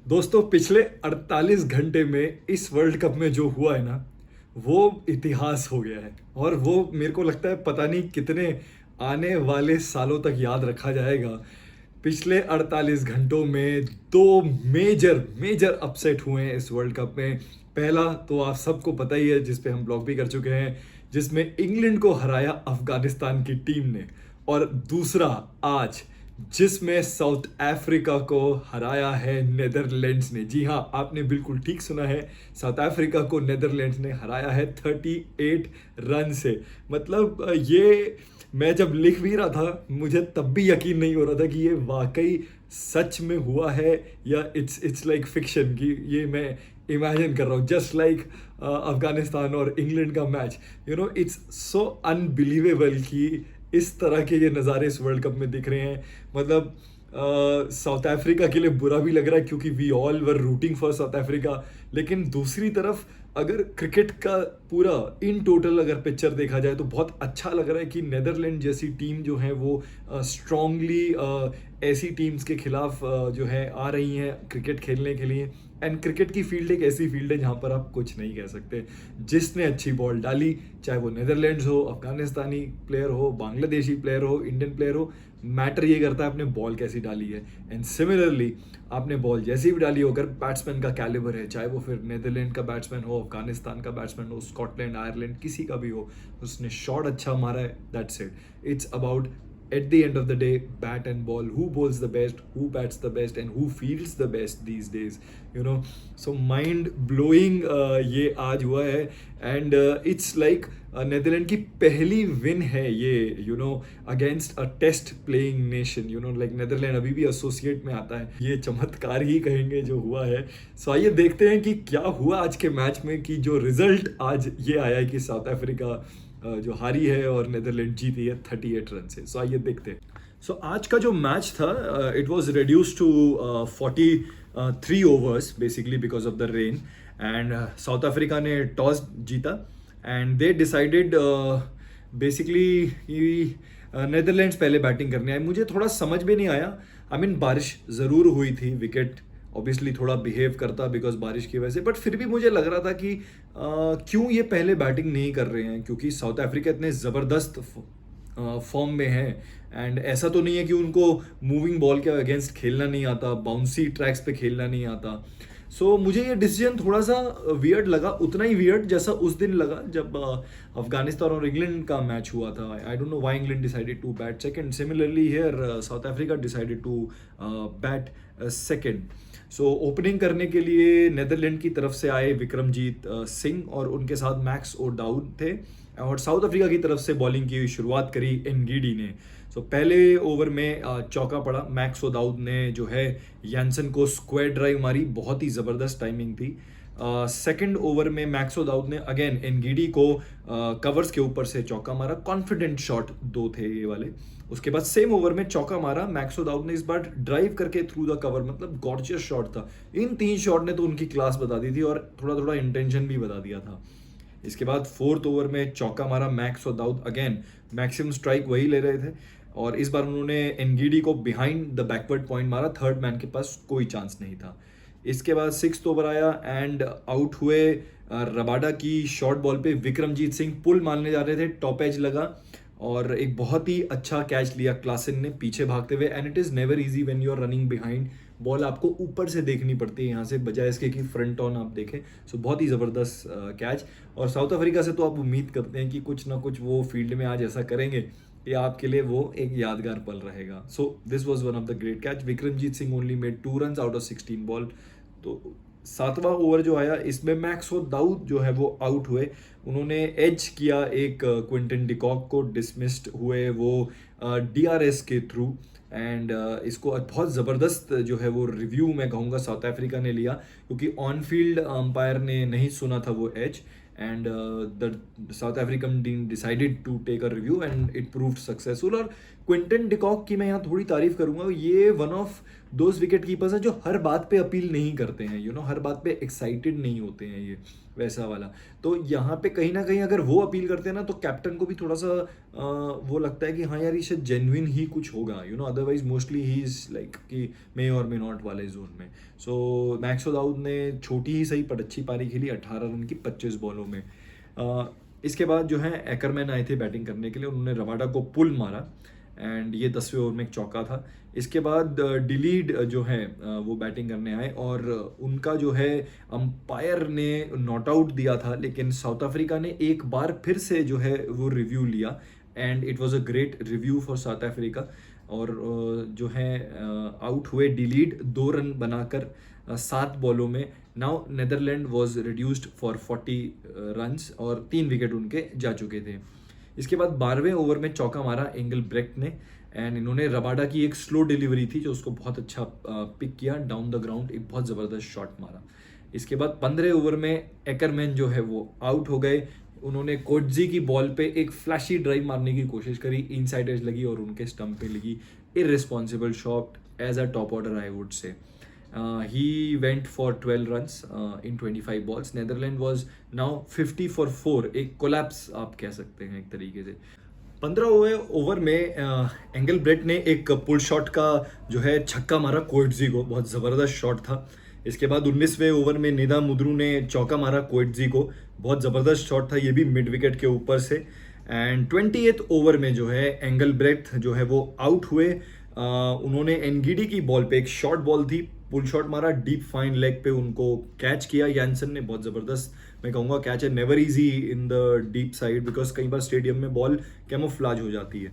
दोस्तों पिछले 48 घंटे में इस वर्ल्ड कप में जो हुआ है ना, वो इतिहास हो गया है। और वो मेरे को लगता है पता नहीं कितने आने वाले सालों तक याद रखा जाएगा। पिछले 48 घंटों में दो मेजर मेजर अपसेट हुए हैं इस वर्ल्ड कप में। पहला तो आप सबको पता ही है, जिस पे हम ब्लॉग भी कर चुके हैं, जिसमें इंग्लैंड को हराया अफगानिस्तान की टीम ने। और दूसरा आज, जिसमें साउथ अफ्रीका को हराया है नेदरलैंड्स ने। जी हाँ, आपने बिल्कुल ठीक सुना है, साउथ अफ्रीका को नेदरलैंड्स ने हराया है 38 रन से। मतलब ये मैं जब लिख भी रहा था, मुझे तब भी यकीन नहीं हो रहा था कि ये वाकई सच में हुआ है या इट्स लाइक फिक्शन, कि ये मैं इमेजिन कर रहा हूँ। जस्ट लाइक अफगानिस्तान और इंग्लैंड का मैच, इट्स सो अनबिलीवेबल कि इस तरह के ये नज़ारे इस वर्ल्ड कप में दिख रहे हैं। मतलब साउथ अफ्रीका के लिए बुरा भी लग रहा है, क्योंकि we all were rooting for South Africa. लेकिन दूसरी तरफ अगर क्रिकेट का पूरा इन टोटल अगर पिक्चर देखा जाए, तो बहुत अच्छा लग रहा है कि नेदरलैंड जैसी टीम जो है वो स्ट्रांगली ऐसी टीम्स के खिलाफ जो है आ रही हैं क्रिकेट खेलने के लिए। एंड क्रिकेट की फील्ड एक ऐसी फील्ड है जहाँ पर आप कुछ नहीं कह सकते। जिसने अच्छी बॉल डाली, चाहे वो नेदरलैंड्स हो, अफगानिस्तानी प्लेयर हो, बांग्लादेशी प्लेयर हो, इंडियन प्लेयर हो, मैटर ये करता है आपने बॉल कैसी डाली है। एंड सिमिलरली आपने बॉल जैसी भी डाली हो, अगर बैट्समैन का कैलिबर है, चाहे वो फिर नेदरलैंड का बैट्समैन हो, अफगानिस्तान का बैट्समैन हो, स्कॉटलैंड, आयरलैंड, किसी का भी हो, उसने शॉट अच्छा मारा है, that's it. It's about at the end of the day, bat and ball, who bowls the best, who bats the best, and who fields the best these days, you know. So mind blowing ये आज हुआ है। And it's like Netherland की पहली win है ये, against a test playing nation. Like Netherland अभी भी एसोसिएट में आता है। ये चमत्कार ही कहेंगे जो हुआ है। सो आइए देखते हैं कि क्या हुआ आज के मैच में, कि जो रिजल्ट आज ये आया है कि साउथ अफ्रीका जो हारी है और नेदरलैंड जीती है 38 रन से। सो आइए देखते हैं। सो आज का जो मैच था, it was reduce to 43 overs basically because of the rain. And South Africa ने टॉस जीता एंड दे डिसाइडेड बेसिकली कि नेदरलैंड्स पहले बैटिंग करने आए। मुझे थोड़ा समझ में नहीं आया। आई मीन बारिश ज़रूर हुई थी, विकेट ऑब्वियसली थोड़ा बिहेव करता बिकॉज बारिश की वजह से, बट फिर भी मुझे लग रहा था कि क्यों ये पहले बैटिंग नहीं कर रहे हैं, क्योंकि साउथ अफ्रीका इतने ज़बरदस्त फॉर्म में है। एंड ऐसा तो नहीं है कि उनको मूविंग बॉल के अगेंस्ट खेलना नहीं आता, बाउंसी ट्रैक्स पे खेलना नहीं आता। सो मुझे ये डिसीजन थोड़ा सा वियर्ड लगा, उतना ही वियर्ड जैसा उस दिन लगा जब अफगानिस्तान और इंग्लैंड का मैच हुआ था। I don't know why England decided to bat second. Similarly here South Africa decided to bat second. So opening करने के लिए नेदरलैंड की तरफ से आए विक्रमजीत सिंह और उनके साथ मैक्स ओडाउड थे। और साउथ अफ्रीका की तरफ से बॉलिंग की शुरुआत करी एनगीडी ने। सो पहले ओवर में चौका पड़ा। मैक्स ओडाउड ने जो है यानसन को स्क्वायर ड्राइव मारी, बहुत ही ज़बरदस्त टाइमिंग थी। सेकंड ओवर में मैक्स ओडाउड ने अगेन एनगीडी को कवर्स के ऊपर से चौका मारा। कॉन्फिडेंट शॉट दो थे ये वाले। उसके बाद सेम ओवर में चौका मारा मैक्स ओडाउड ने, इस बार ड्राइव करके थ्रू द कवर। मतलब गॉर्जियस शॉट था। इन 3 शॉट ने तो उनकी क्लास बता दी थी और थोड़ा थोड़ा इंटेंशन भी बता दिया था। इसके बाद फोर्थ ओवर में चौका मारा max O'Dowd. Again maximum strike वही ले रहे थे और इस बार उन्होंने एनगीडी को बिहाइंड द बैकवर्ड पॉइंट मारा। थर्ड मैन के पास कोई चांस नहीं था। इसके बाद सिक्स्थ ओवर आया एंड आउट हुए रबाडा की शॉर्ट बॉल पे। विक्रमजीत सिंह पुल मारने जा रहे थे, टॉप एज लगा और एक बहुत ही अच्छा कैच लिया क्लासन ने पीछे भागते हुए। And it is never easy when you are running behind. Ball आपको ऊपर से देखनी पड़ती है यहाँ से, बजाय इसके कि फ्रंट ऑन आप देखें। सो बहुत ही ज़बरदस्त कैच। और साउथ अफ्रीका से तो आप उम्मीद करते हैं कि कुछ ना कुछ वो फील्ड में आज ऐसा करेंगे कि आपके लिए वो एक यादगार पल रहेगा। So this was one of the great catch. Vikramjit Singh only made 2 run out of 16 ball. तो 7वां ओवर जो आया, इसमें मैक्स दाऊद जो है वो आउट हुए। उन्होंने एज किया एक क्विंटन डिकॉक को, डिसमिस्ड हुए वो DRS के थ्रू। एंड इसको बहुत ज़बरदस्त जो है वो रिव्यू मैं कहूँगा साउथ अफ्रीका ने लिया, क्योंकि ऑन फील्ड अंपायर ने नहीं सुना था वो edge. And the South African team decided to take a review and it proved successful. और क्विंटन डिकॉक की मैं यहाँ थोड़ी तारीफ करूंगा, ये one of those wicket keepers हैं जो हर बात पे अपील नहीं करते हैं, हर बात पे एक्साइटेड नहीं होते हैं, ये वैसा वाला। तो यहाँ पे कहीं ना कहीं अगर वो अपील करते हैं ना, तो कैप्टन को भी थोड़ा सा वो लगता है कि हाँ यार, ये शायद जेन्युइन ही कुछ होगा, otherwise mostly he is like कि मे और मे नॉट वाले जोन में। सो मैक्सवेल दाऊद ने छोटी ही सही पर अच्छी पारी खेली, 18 रन की 25 बॉलों में। इसके बाद जो है एकरमैन आए थे बैटिंग करने के लिए, उन्होंने रबाडा को पुल मारा एंड ये 10वें ओवर में एक चौका था। इसके बाद डिलीड जो है वो बैटिंग करने आए और उनका जो है अंपायर ने नॉट आउट दिया था, लेकिन साउथ अफ्रीका ने एक बार फिर से जो है वो रिव्यू लिया and it was a great review for South Africa. और जो है आउट हुए डिलीड 2 रन बनाकर 7 बॉलों में। Now Netherland was reduced for 40 runs और 3 विकेट उनके जा चुके थे। इसके बाद 12वें ओवर में चौका मारा एंगल ब्रेक्ट ने एंड इन्होंने रबाडा की एक स्लो डिलीवरी थी जो उसको बहुत अच्छा पिक किया डाउन द ग्राउंड, एक बहुत ज़बरदस्त शॉट मारा। इसके बाद 15 ओवर में एकरमैन जो है वो आउट हो गए। उन्होंने कोटजी की बॉल पे एक फ्लैशी ड्राइव मारने की कोशिश करी, इनसाइड एज लगी और उनके स्टंप पे लगी। Irresponsible shot as a top order I would say. He went for 12 runs in 25 balls. Netherlands was now 50 for 4, एक कोलैप्स आप कह सकते हैं एक तरीके से। 15वें ओवर में एंगल ब्रेट ने एक पुल शॉट का जो है छक्का मारा कोएट्जी को, बहुत ज़बरदस्त शॉट था। इसके बाद 19वें ओवर में निदा मुद्रू ने चौका मारा कोएट्जी को, बहुत ज़बरदस्त शॉट था, ये भी मिड विकेट के ऊपर से। एंड 28th ओवर में जो है एंगल ब्रेट जो है वो आउट हुए। उन्होंने एनगीडी की बॉल पे, एक शॉर्ट बॉल थी, पुल शॉट मारा, डीप फाइन लेग पे उनको कैच किया यानसन ने, बहुत ज़बरदस्त मैं कहूँगा कैच है। Never easy in the deep side because कई बार स्टेडियम में बॉल कैमोफ्लाज हो जाती है।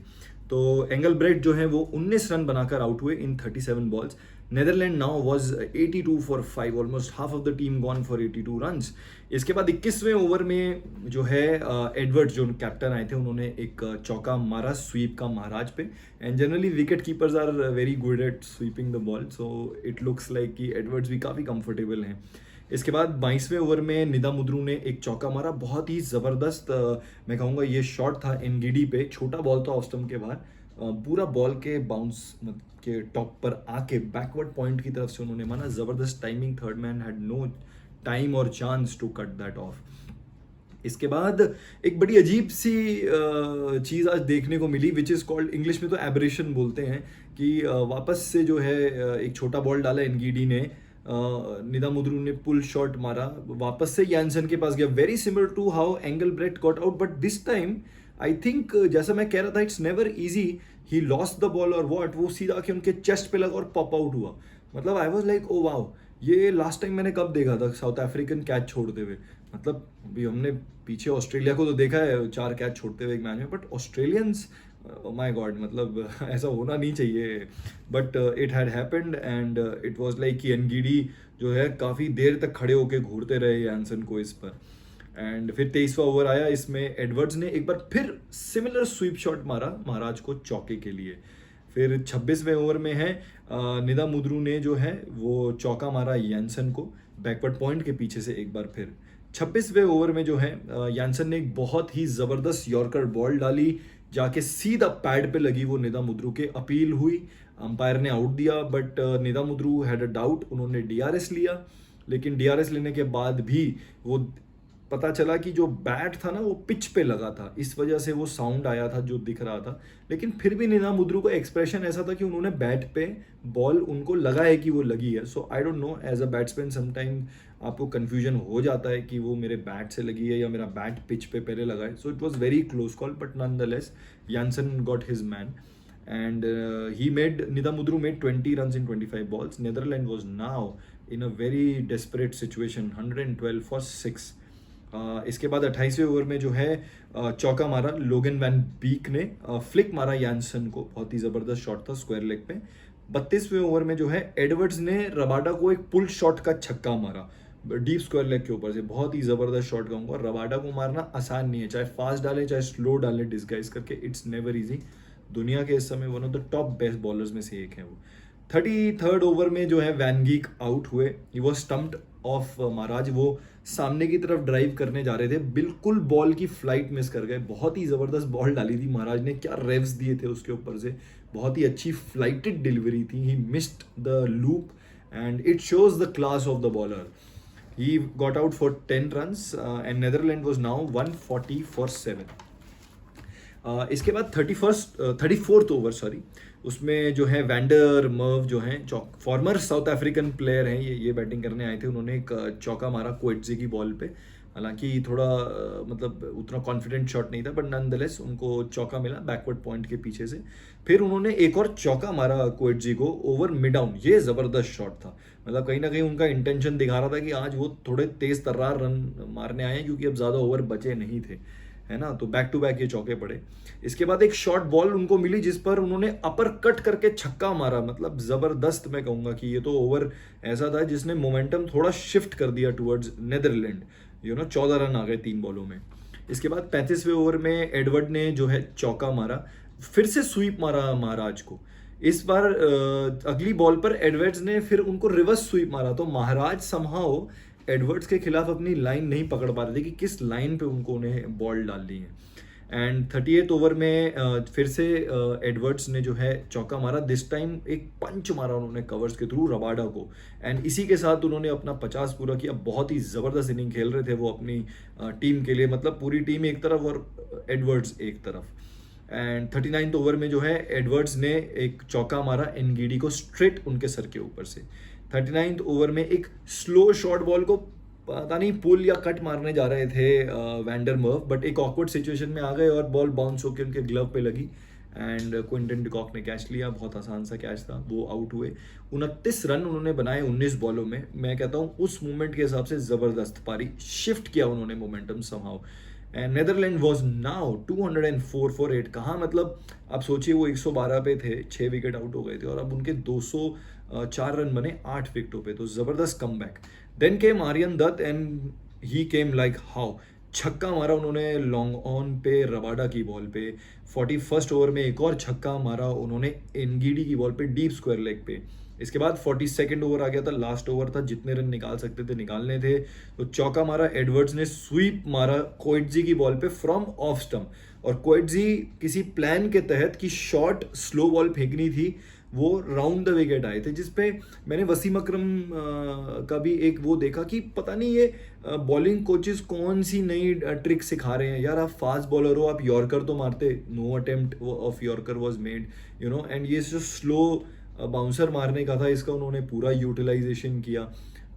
तो एंगल ब्रेट जो है वो 19 रन बनाकर आउट हुए इन 37 balls. Netherland now was 82 for 5, almost half of the team gone for 82 runs. इसके बाद 21वें ओवर में जो है एडवर्ड्स जो कैप्टन आए थे, उन्होंने एक चौका मारा स्वीप का महाराज पे। And generally wicket keepers are very good at sweeping the ball, so it looks like कि एडवर्ड्स भी काफ़ी कंफर्टेबल हैं। इसके बाद 22वें ओवर में निदा मुद्रू ने एक चौका मारा, बहुत ही ज़बरदस्त मैं कहूँगा ये शॉट था एनगीडी पे, छोटा बॉल था ऑफ स्टंप के बाहर, पूरा बॉल के बाउंस के टॉप पर आके बैकवर्ड पॉइंट की तरफ से उन्होंने माना, ज़बरदस्त timing, third man had no time और chance to cut that off. इसके बाद एक बड़ी अजीब सी चीज़ आज देखने को मिली विच इज़ कॉल्ड, इंग्लिश में तो एबरेशन बोलते हैं, कि वापस से जो है एक छोटा बॉल डाला एनगीडी ने, निदा मुद्रू ने पुल शॉट मारा, वापस से यानसन के पास गया, very similar to how Engelbrecht got out, but this time I think जैसा मैं कह रहा था it's never easy, he lost the ball और व्हाट, वो सीधा के उनके चेस्ट पे लगा और पॉप आउट हुआ। मतलब I was like oh wow, ये लास्ट टाइम मैंने कब देखा था साउथ अफ्रीकन कैच छोड़ते हुए। मतलब अभी हमने पीछे ऑस्ट्रेलिया को तो देखा है 4 कैच छोड़ते हुए एक मैच में, बट ऑस्ट्रेलियंस माय गॉड, मतलब ऐसा होना नहीं चाहिए, but it had happened and it was like कि एनगीडी जो है काफ़ी देर तक खड़े होकर घूरते रहे यानसन को इस पर। एंड फिर 23वां ओवर आया, इसमें एडवर्ड्स ने एक बार फिर सिमिलर स्वीप शॉट मारा महाराज को चौके के लिए। फिर 26वें ओवर में है निदा मुद्रू ने जो है वो चौका मारा यानसन को बैकवर्ड पॉइंट के पीछे से एक बार फिर। 26वें ओवर में जो है यानसन ने एक बहुत ही ज़बरदस्त यॉर्कर बॉल डाली, जाके सीधा पैड पे लगी, वो निदा मुद्रू के, अपील हुई, अंपायर ने आउट दिया, but Nida Mudru had a doubt, उन्होंने डीआरएस लिया, लेकिन डीआरएस लेने के बाद भी वो पता चला कि जो बैट था ना वो पिच पे लगा था, इस वजह से वो साउंड आया था जो दिख रहा था। लेकिन फिर भी निदा मुद्रू का एक्सप्रेशन ऐसा था कि उन्होंने बैट पे बॉल उनको लगा है कि वो लगी है। So I don't know, as a batsman sometime आपको कन्फ्यूजन हो जाता है कि वो मेरे बैट से लगी है या मेरा बैट पिच पे पहले लगा है। So it was very close call, but known the less Janssen got his man and he made, Nida Mudru made 20 runs in 25 balls. Netherlands was now in a very desperate situation, 112 for 6. इसके बाद 28वें over में जो है चौका मारा लोगन Van beak ने, flick मारा यानसन को, बहुत ही ज़बरदस्त शॉट था स्क्वायर लेग पे। 32वें ओवर में जो है एडवर्ड्स ने रबाडा को एक पुल शॉट का छक्का मारा डीप स्क्वायर लेग के ऊपर से, बहुत ही ज़बरदस्त शॉट कहूँगा। रबाडा को मारना आसान नहीं है, चाहे फास्ट डाले चाहे स्लो डाले डिस्गाइज करके, इट्स नेवर ईजी। दुनिया के इस समय one of the top best bowlers में से एक है वो। 33rd ओवर में जो है वैन गीक आउट हुए, ही वॉज स्टम्प्ड ऑफ महाराज वो सामने की तरफ ड्राइव करने जा रहे थे, बिल्कुल बॉल की फ्लाइट मिस कर गए। बहुत ही ज़बरदस्त बॉल डाली थी महाराज ने, क्या रेव्स दिए थे उसके ऊपर से, बहुत ही अच्छी फ्लाइटेड डिलीवरी थी। He missed the loop and it shows the class of the bowler. He got out for 10 runs and Netherland was now 140 for 7। इसके बाद 34th ओवर सॉरी, उसमें जो है वैंडर मर्व जो हैं फॉर्मर साउथ अफ्रीकन प्लेयर हैं, ये batting करने आए थे। उन्होंने एक चौका मारा कोएट्जी की बॉल पे, हालांकि थोड़ा मतलब उतना कॉन्फिडेंट शॉट नहीं था, बट नॉनदलेस उनको चौका मिला बैकवर्ड पॉइंट के पीछे से। फिर उन्होंने एक और चौका मारा कोएट्जी को ओवर मिड डाउन, ये ज़बरदस्त शॉट था। मतलब कहीं ना कहीं उनका इंटेंशन दिखा रहा था कि आज वो थोड़े तेज़ तर्रार रन मारने आए हैं, क्योंकि अब ज़्यादा ओवर बचे नहीं थे, है ना। तो बैक टू बैक ये चौके पड़े। इसके बाद एक शॉर्ट बॉल उनको मिली जिस पर उन्होंने अपर कट करके छक्का मारा, मतलब ज़बरदस्त। मैं कहूँगा कि ये तो ओवर ऐसा था जिसने मोमेंटम थोड़ा शिफ्ट कर दिया टुवर्ड्स नेदरलैंड। 14 रन आ गए 3 बॉलों में। इसके बाद 35वें ओवर में एडवर्ड ने जो है चौका मारा, फिर से स्वीप मारा महाराज को। इस बार अगली बॉल पर एडवर्ड्स ने फिर उनको रिवर्स स्वीप मारा, तो महाराज समहाउ एडवर्ड्स के खिलाफ अपनी लाइन नहीं पकड़ पा रहे थे कि किस लाइन पे उनको उन्हें बॉल डालनी है। एंड 38th ओवर में फिर से एडवर्ड्स ने जो है चौका मारा, दिस टाइम एक पंच मारा उन्होंने कवर्स के थ्रू रबाडा को, एंड इसी के साथ उन्होंने अपना 50 पूरा किया। बहुत ही ज़बरदस्त इनिंग खेल रहे थे वो अपनी टीम के लिए, मतलब पूरी टीम एक तरफ और एडवर्ड्स एक तरफ। एंड 39th ओवर में जो है एडवर्ड्स ने एक चौका मारा एनगीडी को स्ट्रेट उनके सर के ऊपर से। 39th ओवर में एक स्लो शॉर्ट बॉल को पता नहीं पुल या कट मारने जा रहे थे वैंडर मर्व, बट एक ऑकवर्ड सिचुएशन में आ गए और बॉल बाउंस होकर उनके ग्लव पे लगी एंड क्विंटन डिकॉक ने कैच लिया। बहुत आसान सा कैच था, वो आउट हुए। 29 रन उन्होंने बनाए 19 बॉलों में। मैं कहता हूँ उस मूवमेंट के हिसाब से ज़बरदस्त पारी, शिफ्ट किया उन्होंने momentum somehow. And Netherland was now 204 for 8। कहाँ मतलब आप सोचिए, वो 112 पे थे, 6 विकेट आउट हो गए थे, और अब उनके 204 रन बने 8 विकेटों पे, तो ज़बरदस्त come back. Then came Aryan Dutt and he came like how, छक्का मारा उन्होंने लॉन्ग ऑन पे रबाडा की बॉल पे। 41st ओवर में एक और छक्का मारा उन्होंने एनगीडी की बॉल पे डीप स्क्वायर लेग पे। इसके बाद 42nd ओवर आ गया था, लास्ट ओवर था, जितने रन निकाल सकते थे निकालने थे, तो चौका मारा एडवर्ड्स ने, स्वीप मारा कोएट्जी की बॉल पे फ्रॉम ऑफ स्टंप। और कोएट्जी किसी प्लान के तहत कि शॉर्ट स्लो बॉल फेंकनी थी, वो राउंड द विकेट आए थे, जिसपे मैंने वसीम अकरम का भी एक वो देखा कि पता नहीं ये बॉलिंग कोचेस कौन सी नई ट्रिक सिखा रहे हैं यार। आप फास्ट बॉलर हो, आप यॉर्कर तो मारते, no attempt of yorker was made, and ये जो स्लो बाउंसर मारने का था, इसका उन्होंने पूरा यूटिलाइजेशन किया।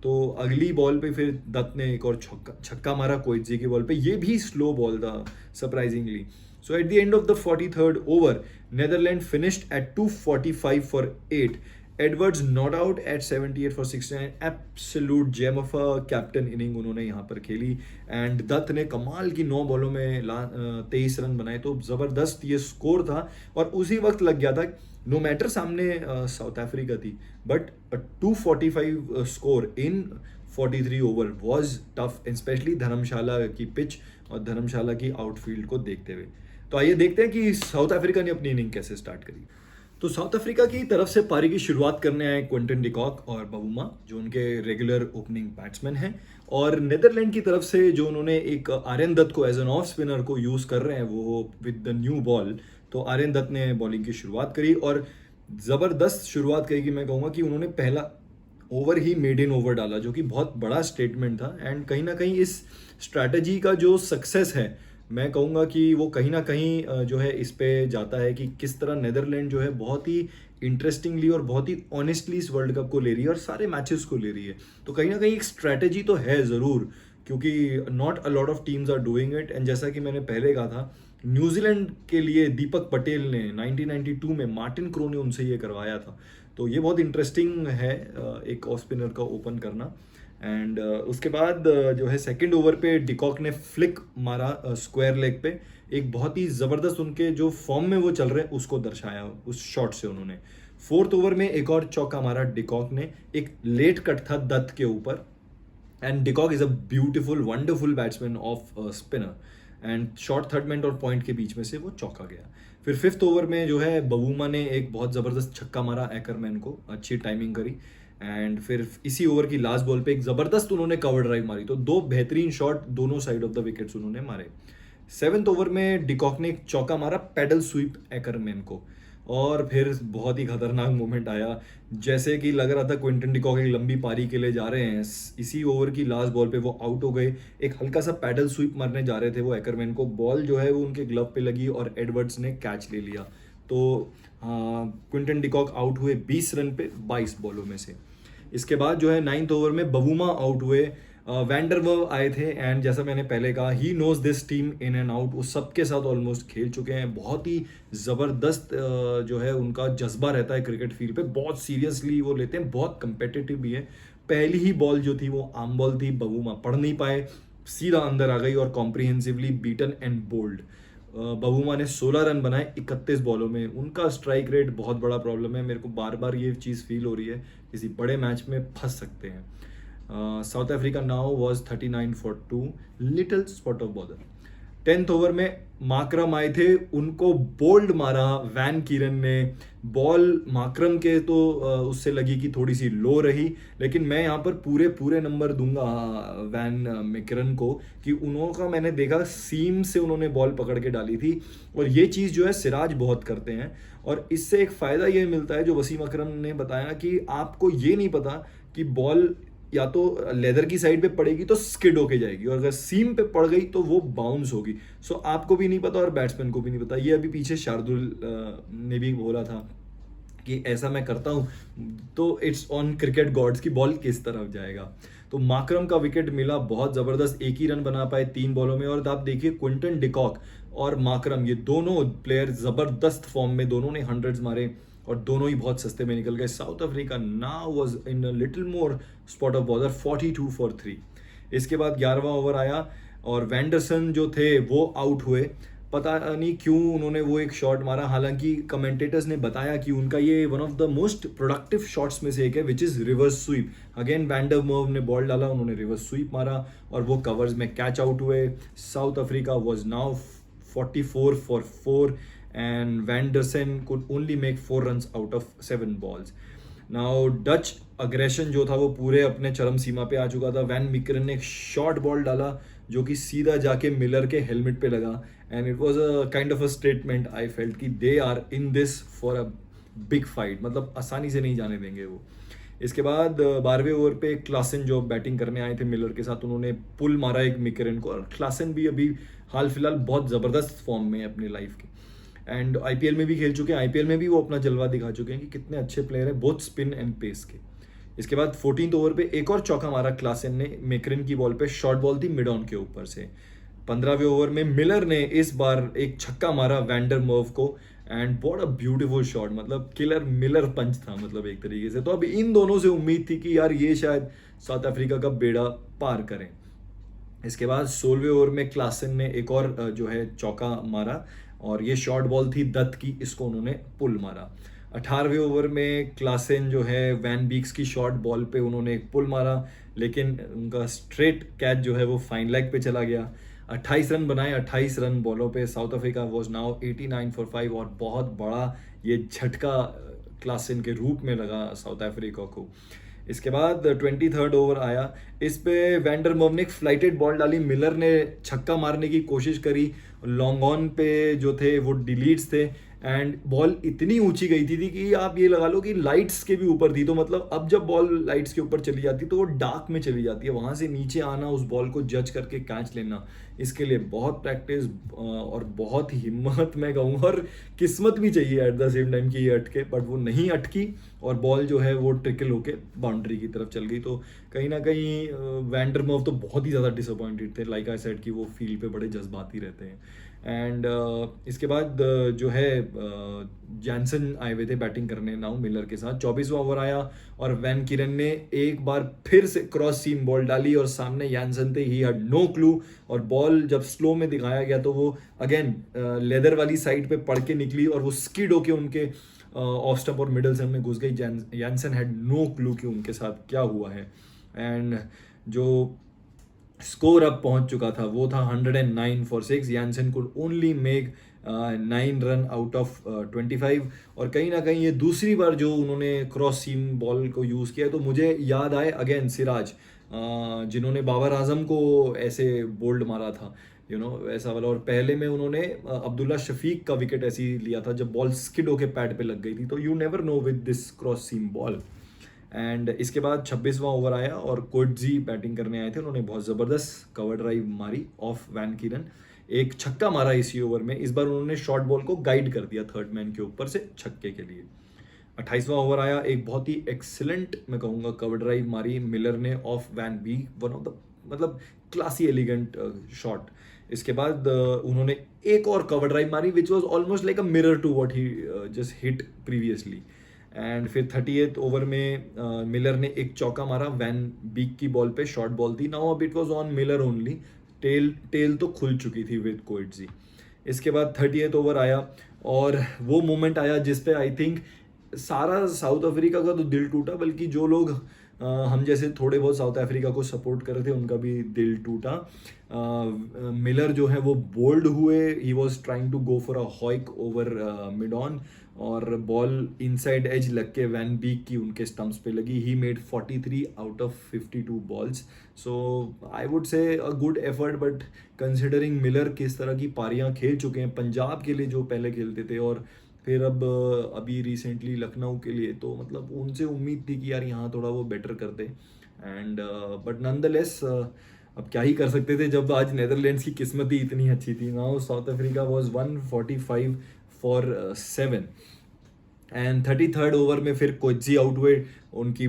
तो अगली बॉल पे फिर दत्त ने एक और छक्का मारा कोएट्जी की बॉल पे, ये भी स्लो बॉल था surprisingly. So at the end of the 43rd over, Netherlands finished at 245 for 8. Edwards not out at 78 for 69. Absolute gem of a captain inning उन्होंने यहाँ पर खेली। एंड दत्त ने कमाल की 9 बॉलों में 23 रन बनाए, तो ज़बरदस्त ये स्कोर था। और उसी वक्त लग गया था, नो मैटर सामने साउथ अफ्रीका थी, but 245 score in 43 over was tough, especially Dharamshala की पिच और धर्मशाला की आउटफील्ड को देखते हुए। तो आइए देखते हैं कि साउथ अफ्रीका ने अपनी इनिंग कैसे स्टार्ट करी। तो साउथ अफ्रीका की तरफ से पारी की शुरुआत करने आए क्विंटन डिकॉक और बवुमा, जो उनके रेगुलर ओपनिंग बैट्समैन हैं। और नेदरलैंड की तरफ से जो उन्होंने एक आर्यन दत्त को एज एन ऑफ स्पिनर को यूज़ कर रहे हैं, वो विद द न्यू बॉल, तो आर्यन दत्त ने बॉलिंग की शुरुआत करी और ज़बरदस्त शुरुआत करी कि मैं कहूँगा कि उन्होंने पहला over he made in over डाला, जो कि बहुत बड़ा स्टेटमेंट था। एंड कहीं ना कहीं इस स्ट्रैटेजी का जो सक्सेस है, मैं कहूँगा कि वो कहीं ना कहीं जो है इस पे जाता है कि किस तरह नेदरलैंड जो है बहुत ही इंटरेस्टिंगली और बहुत ही ऑनेस्टली इस वर्ल्ड कप को ले रही है और सारे मैचेस को ले रही है। तो कहीं ना कहीं एक स्ट्रैटेजी तो है ज़रूर, क्योंकि not a lot of teams are doing it. And जैसा कि मैंने पहले कहा था, न्यूजीलैंड के लिए दीपक पटेल ने 1992 में मार्टिन क्रो ने उनसे ये करवाया था। तो ये बहुत इंटरेस्टिंग है एक ऑफ स्पिनर का ओपन करना। एंड उसके बाद जो है सेकंड ओवर पे डिकॉक ने फ्लिक मारा स्क्वायर लेग पे, एक बहुत ही ज़बरदस्त उनके जो फॉर्म में वो चल रहे हैं उसको दर्शाया उस शॉट से उन्होंने। फोर्थ ओवर में एक और चौका मारा डिकॉक ने, एक लेट कट था दत्त के ऊपर। And de Kock is a beautiful wonderful batsman off spinner, and short third man और पॉइंट के बीच में से वो चौका गया। फिर फिफ्थ ओवर में जो है बवुमा ने एक बहुत ज़बरदस्त छक्का मारा एकरमैन को, अच्छी टाइमिंग करी। एंड फिर इसी ओवर की लास्ट बॉल पे एक ज़बरदस्त उन्होंने कवर ड्राइव मारी, तो दो बेहतरीन शॉट दोनों साइड ऑफ द विकेट्स उन्होंने मारे। सेवेंथ ओवर में डिकॉक ने एक चौका मारा पैडल स्वीप एकरमैन को, और फिर बहुत ही खतरनाक मोमेंट आया, जैसे कि लग रहा था क्विंटन डिकॉक एक लंबी पारी के लिए जा रहे हैं, इसी ओवर की लास्ट बॉल पे वो आउट हो गए। एक हल्का सा पैडल स्वीप मारने जा रहे थे वो एकरमैन को, बॉल जो है वो उनके ग्लव पे लगी और एडवर्ड्स ने कैच ले लिया। तो क्विंटन डिकॉक आउट हुए 20 रन पे 22 बॉलों में से। इसके बाद जो है 9th ओवर में बवूमा आउट हुए, वैंडरवर्व आए थे, एंड जैसा मैंने पहले कहा he knows this team in and out, वो सबके साथ ऑलमोस्ट खेल चुके हैं। बहुत ही ज़बरदस्त जो है उनका जज्बा रहता है क्रिकेट फील्ड पे, बहुत सीरियसली वो लेते हैं, बहुत कंपेटिटिव भी है। पहली ही बॉल जो थी वो आम बॉल थी, बवूमा पढ़ नहीं पाए, सीधा अंदर आ गई और comprehensively beaten and bowled. Bavuma ने 16 रन बनाए 31 बॉलों में। उनका स्ट्राइक रेट बहुत बड़ा प्रॉब्लम है, मेरे को बार बार ये चीज़ फील हो रही है, किसी बड़े मैच में फंस सकते हैं। South Africa now was 39 for 2, little spot of bother. 10th over में माकरम आए थे, उनको बोल्ड मारा वैन कीरन ने। बॉल माकरम के तो उससे लगी कि थोड़ी सी लो रही, लेकिन मैं यहाँ पर पूरे पूरे नंबर दूंगा वैन मैकरन को, कि उन्हों का मैंने देखा सीम से उन्होंने बॉल पकड़ के डाली थी, और ये चीज़ जो है सिराज बहुत करते हैं। और इससे एक फ़ायदा ये मिलता है जो वसीम अकरम ने बताया, कि आपको ये नहीं पता कि बॉल या तो लेदर की साइड पे पड़ेगी तो स्किड होके जाएगी, और अगर सीम पे पड़ गई तो वो बाउंस होगी। सो आपको भी नहीं पता और बैट्समैन को भी नहीं पता। ये अभी पीछे शार्दुल ने भी बोला था कि ऐसा मैं करता हूँ, तो इट्स ऑन क्रिकेट गॉड्स की बॉल किस तरफ जाएगा। तो माकरम का विकेट मिला, बहुत ज़बरदस्त, एक ही रन बना पाए 3 बॉलों में। और आप देखिए क्विंटन डिकॉक और माकरम, ये दोनों प्लेयर ज़बरदस्त फॉर्म में, दोनों ने हंड्रेड्स मारे और दोनों ही बहुत सस्ते में निकल गए। South Africa now was in a little more spot of bother, 42 for 3। इसके बाद 11वां ओवर आया और वैंडरसन जो थे वो आउट हुए। पता नहीं क्यों उन्होंने वो एक शॉट मारा, हालांकि कमेंटेटर्स ने बताया कि उनका ये one of the most productive shots में से एक है, which is reverse sweep. Again Van der Merwe ने बॉल डाला, उन्होंने रिवर्स स्वीप मारा और वो कवर्स में कैच आउट हुए। South Africa was now 44 for 4 and Vandersen could only make 4 runs out of 7 balls. Now Dutch aggression जो था वो पूरे अपने चरम सीमा पे आ चुका था। वैन मिकरन ने एक शॉर्ट बॉल डाला जो कि सीधा जाके मिलर के हेलमेट पे लगा, and it was a kind of a statement I felt कि they are in this for a big fight, मतलब आसानी से नहीं जाने देंगे वो। इसके बाद 12वें ओवर पे क्लासन जो बैटिंग करने आए थे मिलर के साथ, उन्होंने पुल मारा एक मिकरन को, और क्लासन भी अभी हाल फिलहाल बहुत ज़बरदस्त फॉर्म में है अपनी लाइफ की, एंड आईपीएल में भी खेल चुके हैं। आईपीएल में भी वो अपना जलवा दिखा चुके हैं कि कितने अच्छे प्लेयर हैं, बोथ स्पिन एंड पेस के। इसके बाद 14th ओवर पे एक और चौका मारा क्लासन ने मेकरन की बॉल पे, शॉर्ट बॉल थी मिड ऑन के ऊपर से। 15वें ओवर में मिलर ने इस बार एक छक्का मारा वैंडरमर्व को, and what a beautiful shot, मतलब किलर मिलर पंच था मतलब एक तरीके से। तो अब इन दोनों से उम्मीद थी कि यार ये शायद साउथ अफ्रीका का बेड़ा पार करें। इसके बाद 16वें ओवर में क्लासन ने एक और जो है चौका मारा, और ये शॉर्ट बॉल थी दत्त की, इसको उन्होंने पुल मारा। 18वें ओवर में क्लासन जो है वैन बीक्स की शॉर्ट बॉल पे उन्होंने एक पुल मारा, लेकिन उनका स्ट्रेट कैच जो है वो फाइन लेग पे चला गया। 28 रन बनाए 28 रन बॉलों पे। South Africa was now 89 for 5, और बहुत बड़ा ये झटका क्लासन के रूप में लगा साउथ अफ्रीका को। इसके बाद 23rd ओवर आया, इस पे वैंडरमर्व ने एक फ्लाइटेड बॉल डाली, मिलर ने छक्का मारने की कोशिश करी, लॉन्ग ऑन पे जो थे वो डिलीट्स थे, एंड बॉल इतनी ऊंची गई थी कि आप ये लगा लो कि लाइट्स के भी ऊपर थी। तो मतलब अब जब बॉल लाइट्स के ऊपर चली जाती है तो वो डार्क में चली जाती है, वहाँ से नीचे आना, उस बॉल को जज करके कैच लेना, इसके लिए बहुत प्रैक्टिस और बहुत ही हिम्मत मैं कहूँगा, और किस्मत भी चाहिए एट द सेम टाइम कि ये अटके, बट वो नहीं अटकी और बॉल जो है वो ट्रिकल होके बाउंड्री की तरफ चल गई। तो कहीं ना कहीं वैंडरमर्व तो बहुत ही ज़्यादा डिसअपॉइंटेड थे, लाइक आई सेड कि वो फील्ड पे बड़े जज्बाती रहते हैं। एंड इसके बाद जो है जैनसन आए हुए थे बैटिंग करने नाउ मिलर के साथ। 24वां ओवर आया और वैन किरन ने एक बार फिर से क्रॉस सीम बॉल डाली और सामने जैनसन थे, ही हैड नो क्लू, और बॉल जब स्लो में दिखाया गया तो वो अगेन लेदर वाली साइड पे पड़ के निकली और वो स्किड होके उनके ऑफ स्टंप और मिडल स्टंप में घुस गई। जैनसन हैड नो क्लू कि उनके साथ क्या हुआ है, एंड जो स्कोर अब पहुंच चुका था वो था 109 for 6। Janssen could only make 9 run out of 25। और कहीं ना कहीं ये दूसरी बार जो उन्होंने क्रॉस सीम बॉल को यूज़ किया, तो मुझे याद आए अगेन सिराज, जिन्होंने बाबर आजम को ऐसे बोल्ड मारा था, ऐसा वाला। और पहले में उन्होंने अब्दुल्ला शफीक का विकेट ऐसे ही लिया था जब बॉल स्किड होके पैड पे लग गई थी। तो you never know with this cross seam ball. And इसके बाद 26वां ओवर आया और कोटजी बैटिंग करने आए थे। उन्होंने बहुत ज़बरदस्त कवर ड्राइव मारी ऑफ वैन कीरन, एक छक्का मारा इसी ओवर में। इस बार उन्होंने शॉर्ट बॉल को गाइड कर दिया थर्ड मैन के ऊपर से छक्के के लिए। 28वां ओवर आया, एक बहुत ही एक्सीलेंट मैं कहूँगा कवर ड्राइव मारी मिलर ने off Van Beek, one of the मतलब क्लासी एलिगेंट शॉट। इसके बाद उन्होंने एक और कवर ड्राइव मारी which was almost like a mirror to what he just hit previously. And फिर 38th ओवर में मिलर ने एक चौका मारा वैन बीक की बॉल पे, शॉर्ट बॉल थी। नाउ अब it was on Miller only, tail तो खुल चुकी थी विद कोइटजी। इसके बाद 30th ओवर आया और वो मोमेंट आया जिस पे आई थिंक सारा साउथ अफ्रीका का तो दिल टूटा, बल्कि जो लोग हम जैसे थोड़े बहुत साउथ अफ्रीका को सपोर्ट कर रहे थे उनका भी दिल टूटा। मिलर जो है वो बोल्ड हुए, he was trying to go for a hoick over mid on, और बॉल इनसाइड एज लग के वैन बीक की उनके स्टम्प्स पे लगी। He made 43 out of 52 balls. So I would say a good effort, but considering Miller किस तरह की पारियां खेल चुके हैं पंजाब के लिए जो पहले खेलते थे, और फिर अब अभी रिसेंटली लखनऊ के लिए, तो मतलब उनसे उम्मीद थी कि यार यहाँ थोड़ा वो बेटर करते। एंड बट नॉनदलेस अब क्या ही कर सकते थे जब आज नेदरलैंड्स की किस्मत ही इतनी अच्छी थी। Now south Africa was 145 for 7। And 33rd over में फिर कोची आउट हुए, उनकी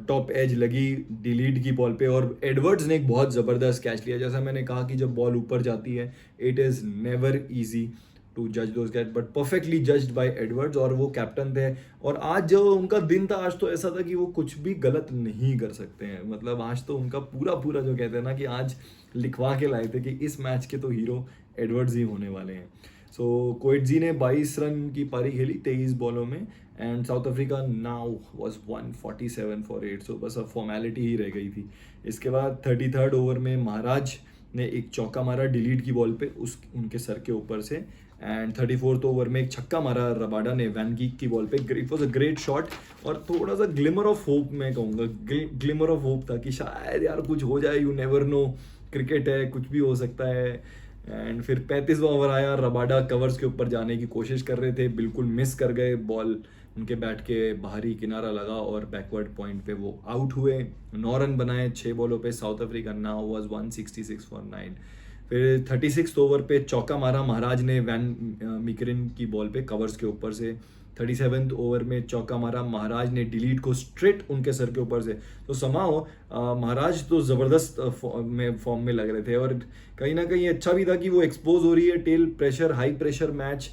टॉप एज लगी डिलीट की बॉल पे, और एडवर्ड्स ने एक बहुत ज़बरदस्त कैच लिया। जैसा मैंने कहा कि जब बॉल ऊपर जाती है it is never easy to जज those catch, but perfectly judged by Edwards, और वो कैप्टन थे। और आज जो उनका दिन था, आज तो ऐसा था कि वो कुछ भी गलत नहीं कर सकते हैं। मतलब आज तो उनका पूरा पूरा जो कहते हैं ना कि आज लिखवा के लाए थे कि इस मैच के तो हीरो एडवर्ड्स ही होने वाले हैं। सो कोइटजी ने 22 रन की पारी खेली 23 बॉलों में, and South Africa now was 147 for 8। सो बस अब फॉर्मेलिटी ही रह गई थी। इसके बाद 33rd ओवर में महाराज ने एक चौका मारा डिलीट की बॉल पे उनके सर के ऊपर से। एंड 34th ओवर में एक छक्का मारा रबाडा ने वैन गीक की बॉल पे। It was a great shot, और थोड़ा सा ग्लिमर ऑफ होप मैं कहूँगा, ग्लिमर ऑफ होप था कि शायद यार कुछ हो जाए। यू नेवर नो, क्रिकेट है, कुछ भी हो सकता है। एंड फिर 35वां ओवर आया, रबाडा कवर्स के ऊपर जाने की कोशिश कर रहे थे, बिल्कुल मिस कर गए, बॉल उनके बैट के बाहरी किनारा लगा और बैकवर्ड पॉइंट पे वो आउट हुए। 9 रन बनाए 6 बॉलों पे। South Africa now was 166 for 9। फिर 36th ओवर पे चौका मारा महाराज ने वैन मिकरिन की बॉल पे कवर्स के ऊपर से। 37th ओवर में चौका मारा महाराज ने डिलीट को स्ट्रेट उनके सर के ऊपर से। तो समाओ महाराज तो ज़बरदस्त फॉर्म में लग रहे थे, और कहीं ना कहीं अच्छा भी था कि वो एक्सपोज हो रही है। Tail pressure, high pressure match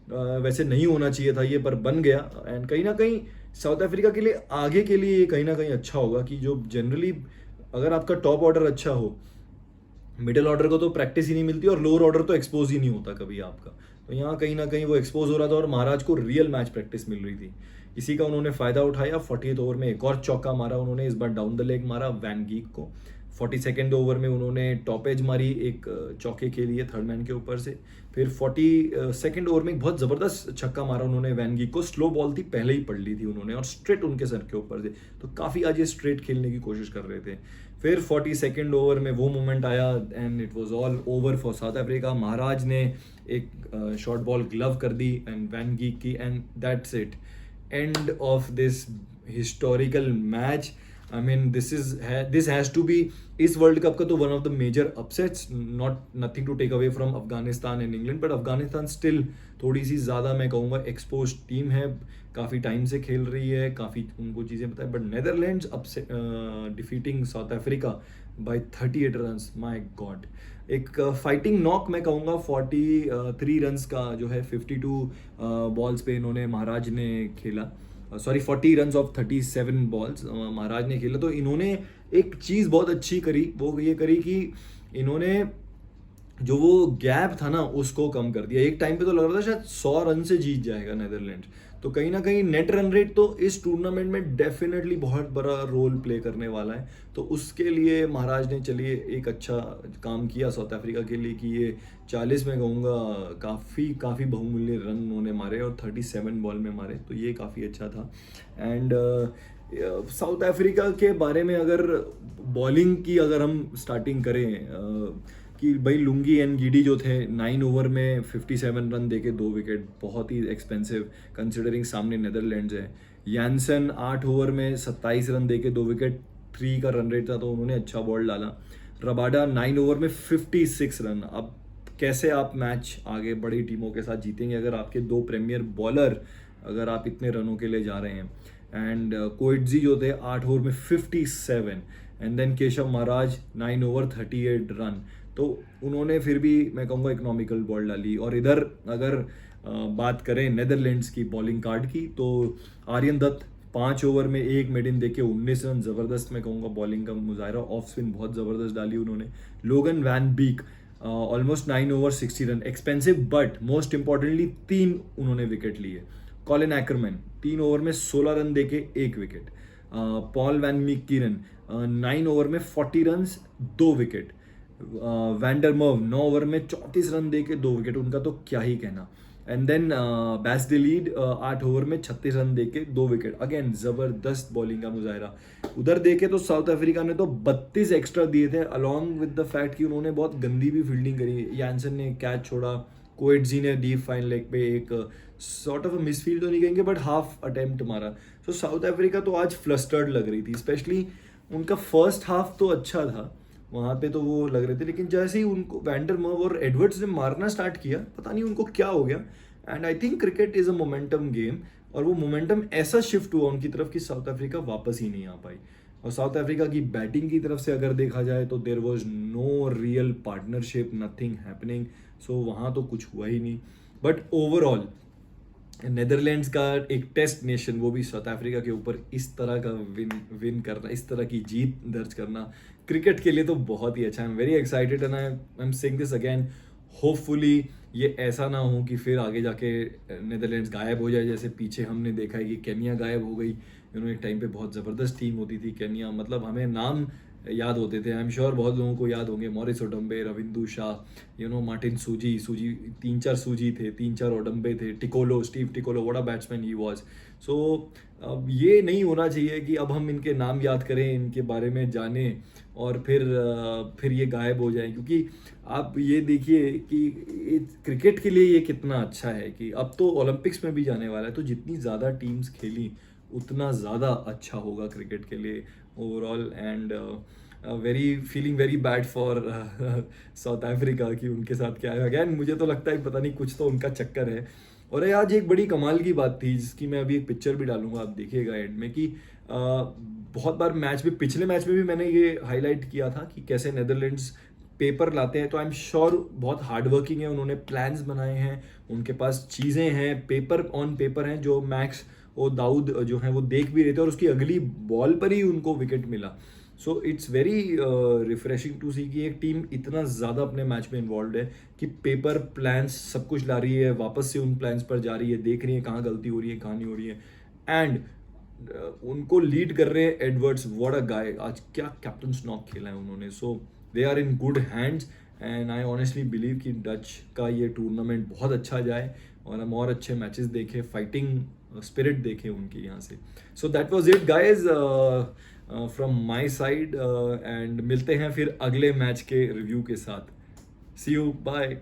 वैसे नहीं होना चाहिए था ये, पर बन गया। एंड कहीं ना कहीं साउथ अफ्रीका के लिए आगे के लिए ये कहीं ना कहीं अच्छा होगा कि जो जनरली अगर आपका टॉप ऑर्डर अच्छा हो, मिडिल ऑर्डर को तो प्रैक्टिस ही नहीं मिलती, और लोअर ऑर्डर तो एक्सपोज ही नहीं होता कभी आपका। तो यहाँ कहीं ना कहीं वो एक्सपोज हो रहा था और महाराज को रियल मैच प्रैक्टिस मिल रही थी। इसी का उन्होंने फ़ायदा उठाया। 40th ओवर में एक और चौका मारा उन्होंने, इस बार डाउन द लेग मारा वैन गीक को। 42nd ओवर में उन्होंने टॉप एज मारी एक चौके के लिए थर्ड मैन के ऊपर से। फिर 42nd ओवर में एक बहुत ज़बरदस्त छक्का मारा उन्होंने वैन गीक को। स्लो बॉल थी, पहले ही पढ़ ली थी उन्होंने, और स्ट्रेट उनके सर के ऊपर से। तो काफ़ी आज ये स्ट्रेट खेलने की कोशिश कर रहे थे। फिर 42nd ओवर में वो मोमेंट आया and it was all over for South Africa. Maharaj ने एक शॉर्ट बॉल ग्लव कर दी एंड वैन गीक की, and that's it, end of this historical match. I mean this has to be इस world cup का तो one of the major upsets, nothing to take away from Afghanistan and England, but Afghanistan still थोड़ी सी ज़्यादा मैं कहूँगा expose team है, काफ़ी टाइम से खेल रही है, काफ़ी उनको चीज़ें पता है। But Netherlands defeating South Africa by 38 runs, my God. एक फाइटिंग नॉक मैं कहूँगा 43 रन्स का जो है 52 बॉल्स पे इन्होंने महाराज ने खेला। 40 रन ऑफ 37 बॉल्स महाराज ने खेला। तो इन्होंने एक चीज़ बहुत अच्छी करी, वो ये करी कि इन्होंने जो वो गैप था ना उसको कम कर दिया। एक टाइम पे तो लग रहा था शायद 100 रन से जीत जाएगा नेदरलैंड्स, तो कहीं ना कहीं नेट रन रेट तो इस टूर्नामेंट में डेफिनेटली बहुत बड़ा रोल प्ले करने वाला है। तो उसके लिए महाराज ने चलिए एक अच्छा काम किया साउथ अफ्रीका के लिए कि ये 40 में कहूँगा काफ़ी काफ़ी बहुमूल्य रन उन्होंने मारे और 37 बॉल में मारे, तो ये काफ़ी अच्छा था। एंड साउथ अफ्रीका के बारे में अगर बॉलिंग की अगर हम स्टार्टिंग करें कि भाई लुंगी एंड गिडी जो थे 9 ओवर में 57 रन देके 2 विकेट, बहुत ही एक्सपेंसिव कंसिडरिंग सामने नेदरलैंड्स है। यानसन 8 ओवर में 27 रन देके 2 विकेट, 3 का रन रेट था, तो उन्होंने अच्छा बॉल डाला। रबाडा 9 ओवर में 56 रन। अब कैसे आप मैच आगे बड़ी टीमों के साथ जीतेंगे अगर आपके 2 प्रीमियर बॉलर अगर आप इतने रनों के लिए जा रहे हैं। एंड कोइटजी जो थे 8 ओवर में 57, and then Keshav Maharaj 9 over 38 run. तो उन्होंने फिर भी मैं कहूँगा इकोनॉमिकल बॉल डाली। और इधर अगर बात करें नेदरलैंड्स की बॉलिंग कार्ड की, तो आर्यन दत्त 5 ओवर में 1 मेडिन देके 19 रन, ज़बरदस्त मैं कहूँगा बॉलिंग का मुजाहरा, ऑफ स्पिन बहुत ज़बरदस्त डाली उन्होंने। Logan Van Beek almost 9 over 60 run, expensive but most importantly 3 उन्होंने विकेट लिए। कॉलिन एक्करमैन 3 ओवर में 16 रन देके 1 विकेट। पॉल वैन मीकिरन 9 ओवर में 40 run 2 wicket. Wander Merv 9 over में 34 रन देके 2 विकेट, उनका तो क्या ही कहना। एंड देन बैस डिलीड 8 ओवर में 36 रन देके 2 विकेट, अगेन जबरदस्त बॉलिंग का मुजाहरा। उधर देखे तो साउथ अफ्रीका ने तो 32 एक्स्ट्रा दिए थे, अलॉन्ग विद द फैक्ट कि उन्होंने बहुत गंदी भी फील्डिंग करी। यानसन ने कैच छोड़ा, कोएटजी ने डीप फाइन लेग पे एक सॉर्ट ऑफ अ मिसफील्ड तो नहीं कहेंगे बट हाफ अटेम्प्ट मारा। तो साउथ अफ्रीका तो आज फ्लस्टर्ड लग रही थी, स्पेशली उनका फर्स्ट हाफ तो अच्छा था, वहाँ पे तो वो लग रहे थे, लेकिन जैसे ही उनको वैंडर मर्व और एडवर्ड्स ने मारना स्टार्ट किया, पता नहीं उनको क्या हो गया। And I think cricket is a momentum game, और वो मोमेंटम ऐसा शिफ्ट हुआ उनकी तरफ कि साउथ अफ्रीका वापस ही नहीं आ पाई। और साउथ अफ्रीका की बैटिंग की तरफ से अगर देखा जाए तो there was no real partnership, nothing happening. So वहाँ तो कुछ हुआ ही नहीं। बट ओवरऑल नेदरलैंड्स का एक टेस्ट नेशन, वो भी साउथ अफ्रीका के ऊपर इस तरह का विन करना, इस तरह की जीत दर्ज करना क्रिकेट के लिए तो बहुत ही अच्छा। I am very excited and I am saying this again, hopefully ये ऐसा ना हो कि फिर आगे जाके नेदरलैंड्स गायब हो जाए, जैसे पीछे हमने देखा है कि केन्या गायब हो गई। एक टाइम पे बहुत ज़बरदस्त टीम होती थी केन्या, मतलब हमें नाम याद होते थे, आई एम श्योर बहुत लोगों को याद होंगे, Maurice Odumbe, Ravindu Shah, Martin Suji, 3-4 Suji थे, 3-4 ओडम्बे थे, Tikolo, Steve Tikolo, what a batsman he was. So अब ये नहीं होना चाहिए कि अब हम इनके नाम याद करें, इनके बारे में जानें और फिर ये गायब हो जाएं, क्योंकि आप ये देखिए कि क्रिकेट के लिए ये कितना अच्छा है कि अब तो ओलंपिक्स में भी जाने वाला है, तो जितनी ज़्यादा टीम्स खेली उतना ज़्यादा अच्छा होगा क्रिकेट के लिए overall. And feeling very bad for South Africa कि उनके साथ क्या है। अगैन मुझे तो लगता है पता नहीं कुछ तो उनका चक्कर है। और आज एक बड़ी कमाल की बात थी जिसकी मैं अभी एक पिक्चर भी डालूंगा, आप देखिएगा एंड में, कि बहुत बार मैच में, पिछले मैच में भी मैंने ये हाईलाइट किया था कि कैसे नेदरलैंड्स पेपर लाते हैं, तो आई एम श्योर बहुत हार्ड वर्किंग है, उन्होंने प्लान्स बनाए हैं, उनके पास चीज़ें हैं, पेपर ऑन पेपर हैं, जो मैक्स वो दाऊद जो है वो देख भी रहे थे और उसकी अगली बॉल पर ही उनको विकेट मिला। So it's very refreshing to see कि एक टीम इतना ज़्यादा अपने मैच में इन्वॉल्व है कि पेपर प्लान्स सब कुछ ला रही है, वापस से उन प्लान्स पर जा रही है, देख रही है कहाँ गलती हो रही है, कहाँ नहीं हो रही है। एंड उनको लीड कर रहे हैं एडवर्ड्स, व्हाट अ गाय, आज क्या कैप्टन स्नॉक खेला है उन्होंने। So they are in good hands and I honestly believe कि डच का ये टूर्नामेंट बहुत अच्छा जाए और हम और अच्छे मैचेस देखें, फाइटिंग स्पिरिट देखें उनकी यहाँ से। So that was it guys from my side, and मिलते हैं फिर अगले मैच के रिव्यू के साथ। सी यू, बाय।